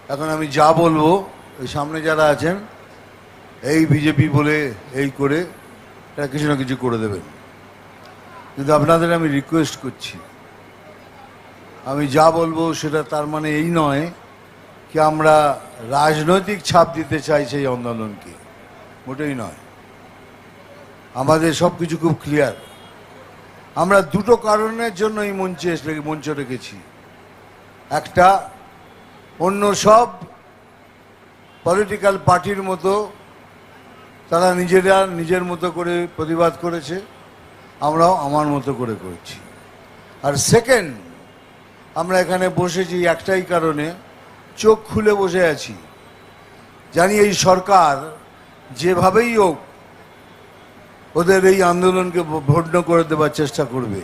এখন আমি যা বলবো ওই সামনে যারা আছেন এই বিজেপি বলে এই করে এরা কিছু না কিছু করে দেবেন, কিন্তু আপনাদের আমি রিকোয়েস্ট করছি, আমি যা বলবো সেটা তার মানে এই নয় কি আমরা রাজনৈতিক ছাপ দিতে চাই সেই আন্দোলনকে, মোটেই নয়। আমাদের সব কিছু খুব ক্লিয়ার। আমরা দুটো কারণের জন্য এই মঞ্চ রেখেছি। একটা, অন্য সব পলিটিক্যাল পার্টির মতো তারা নিজের মতো করে প্রতিবাদ করেছে, আমরাও আমার মতো করে করেছি। আর সেকেন্ড, আমরা এখানে বসেছি একটাই কারণে, চোখ খুলে বসে আছি। জানি এই সরকার যেভাবেই হোক ওদের এই আন্দোলনকে ভণ্ড করে দেওয়ার চেষ্টা করবে।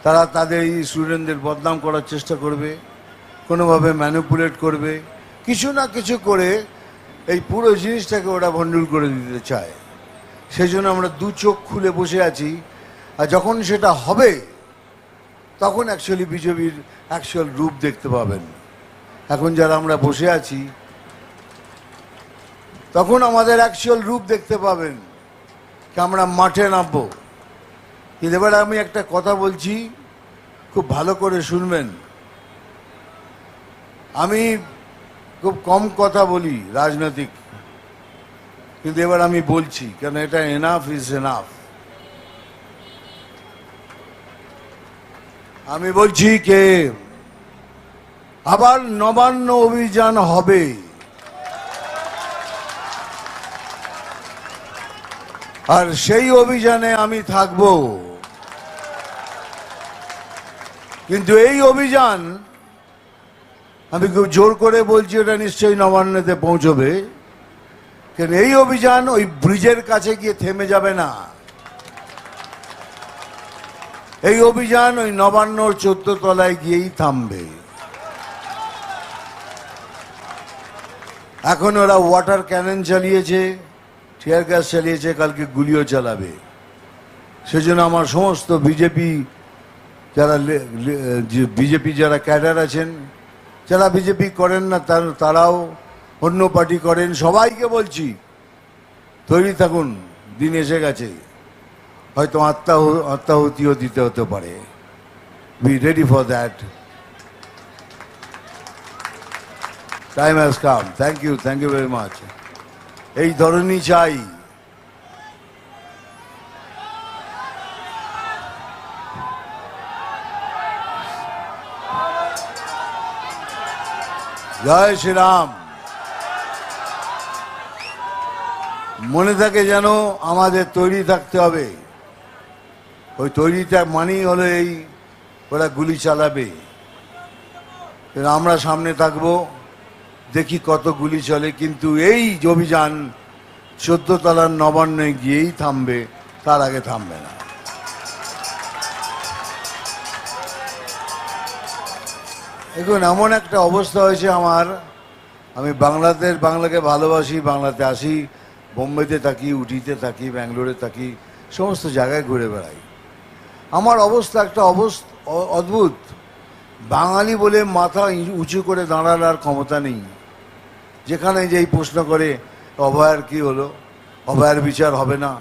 তারা তাদের এই স্টুডেন্টদের বদনাম করার চেষ্টা করবে, কোনোভাবে ম্যানিপুলেট করবে, কিছু না কিছু করে এই পুরো জিনিসটাকে ওরা ভণ্ডুল করে দিতে চায়। সেই জন্য আমরা দু চোখ খুলে বসে আছি। আর যখন সেটা হবে তখন অ্যাকচুয়ালি বিজেপির অ্যাকচুয়াল রূপ দেখতে পাবেন। এখন যারা আমরা বসে আছি তখন আমাদের অ্যাকচুয়াল রূপ দেখতে পাবেন, কি আমরা মাঠে নামবো। কিন্তু এবার আমি একটা কথা বলছি, খুব ভালো করে শুনবেন। আমি খুব কম কথা বলি রাজনৈতিক, কিন্তু এবার আমি বলছি, কেন এটা এনাফ ইজ এনাফ। আমি বলছি কে আবার নবান্ন অভিযান হবে। আর সেই অভিযানে আমি থাকব। কিন্তু এই অভিযান আমি খুব জোর করে বলছি, এটা নিশ্চয়ই নবান্নতে পৌঁছবে। কেন এই অভিযান ওই ব্রিজের কাছে গিয়ে থেমে যাবে না। এই অভিযান ওই নবান্নর 14 তলায় গিয়েই থামবে। এখন ওরা ওয়াটার ক্যানন চালিয়েছে, টিয়ার গ্যাস চালিয়েছে, কালকে গুলিও চালাবে। সেজন্য আমার সমস্ত বিজেপি যারা ক্যাডার আছেন, যারা বিজেপি করেন না তারাও অন্য পার্টি করেন, সবাইকে বলছি তৈরি থাকুন, দিন এসে গেছে, হয়তো আত্মাহুতিও দিতে হতে পারে। Be ready for that, time has come. Thank you very much. এই ধরনই চাই। জয় শ্রীরাম। মনে থাকে যেন আমাদের তৈরি থাকতে হবে। ওই তৈরিটা মানেই হলো এই ওরা গুলি চালাবে, আমরা সামনে থাকবো, দেখি কত গুলি চলে। কিন্তু এই অভিযান 14 তলার নবান্নে গিয়েই থামবে, তার আগে থামবে না। এখন এমন একটা অবস্থা হয়েছে আমার, আমি বাংলাকে ভালোবাসি, বাংলাতে আসি, বোম্বেতে থাকি, উটিতে থাকি, ব্যাঙ্গালোরে থাকি, সমস্ত জায়গায় ঘুরে বেড়াই। আমার অবস্থা একটা অদ্ভুত। বাঙালি বলে মাথা উঁচু করে দাঁড়ানোর ক্ষমতা নেই। যেখানে যেই প্রশ্ন করে অভয়ার কি হলো, অভয়ার বিচার হবে না,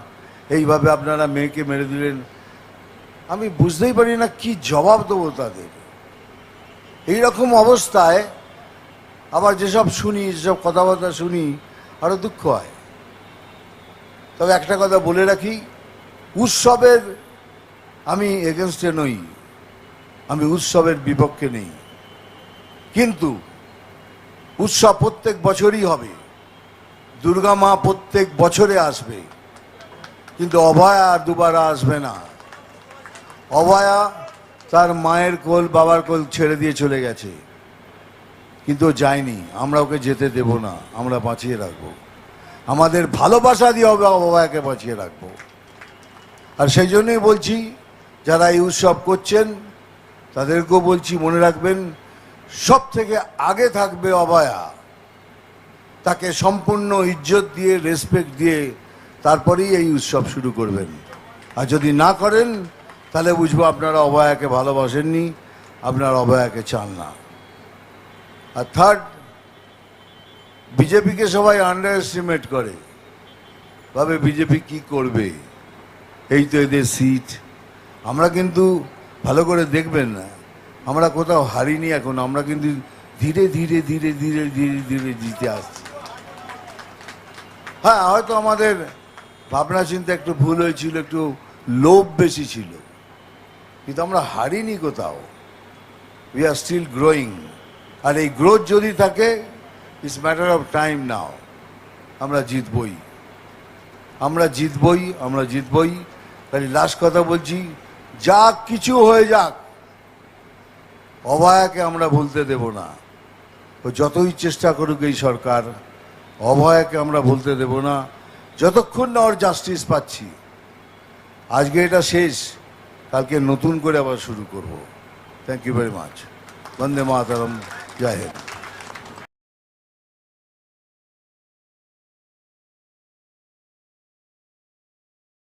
এইভাবে আপনারা মেয়েকে মেরে দিলেন, আমি বুঝতেই পারি না কি জবাব দেবো তাদের। এইরকম অবস্থায় আবার যেসব কথাবার্তা শুনি আরো দুঃখ হয়। তবে একটা কথা বলে রাখি, উৎসবের আমি এগেনস্টে নই, আমি উৎসবের বিপক্ষে নেই, কিন্তু উৎসব প্রত্যেক বছরই হবে, দুর্গা মা প্রত্যেক বছরে আসবে, কিন্তু অভয়া আর দুবার আসবে না। অভয়া তার মায়ের কোল, বাবার কোল ছেড়ে দিয়ে চলে গেছে, কিন্তু যায়নি। আমরা ওকে যেতে দেব না, আমরা বাঁচিয়ে রাখবো, আমাদের ভালোবাসা দিয়ে অভয়াকে বাঁচিয়ে রাখবো। আর সেই জন্যই বলছি, যারা এই উৎসব করছেন তাদেরকেও বলছি, মনে রাখবেন সব থেকে আগে থাকবে অভয়া। তাকে সম্পূর্ণ ইজ্জত দিয়ে, রেসপেক্ট দিয়ে তারপরেই এই উৎসব শুরু করবেন। আর যদি না করেন তাহলে বুঝবো আপনারা অভয়াকে ভালোবাসেননি, আপনারা অভয়াকে চান না। আর থার্ড, বিজেপিকে সবাই আন্ডার এস্টিমেট করে, ভাবে বিজেপি কি করবে, এই তো এদের সিট। আমরা কিন্তু ভালো করে দেখবেন না, আমরা কোথাও হারিনি এখন, আমরা কিন্তু ধীরে ধীরে ধীরে ধীরে ধীরে ধীরে জিতে আসছি। হ্যাঁ, হয়তো আমাদের ভাবনা চিন্তা একটু ভুল হয়েছিল, একটু লোভ বেশি ছিল, কিন্তু আমরা হারিনি কোথাও। We are still growing. আর এই গ্রোথ যদি থাকে, it's matter of time now. আমরা জিতবই, আমরা জিতবই, আমরা জিতবই। তাই লাস্ট কথা বলছি, যা কিছু হয়ে যাক, অভয়াকে আমরা ভুলতে দেব না। ও যতই চেষ্টা করুক এই সরকার, অভয়াকে আমরা ভুলতে দেব না, যতক্ষণ না ওর জাস্টিস পাচ্ছি। আজকে এটা শেষ, কালকে নতুন করে আবার শুরু করব। Thank you very much. বন্দে মাতরম, জয় হিন্দ।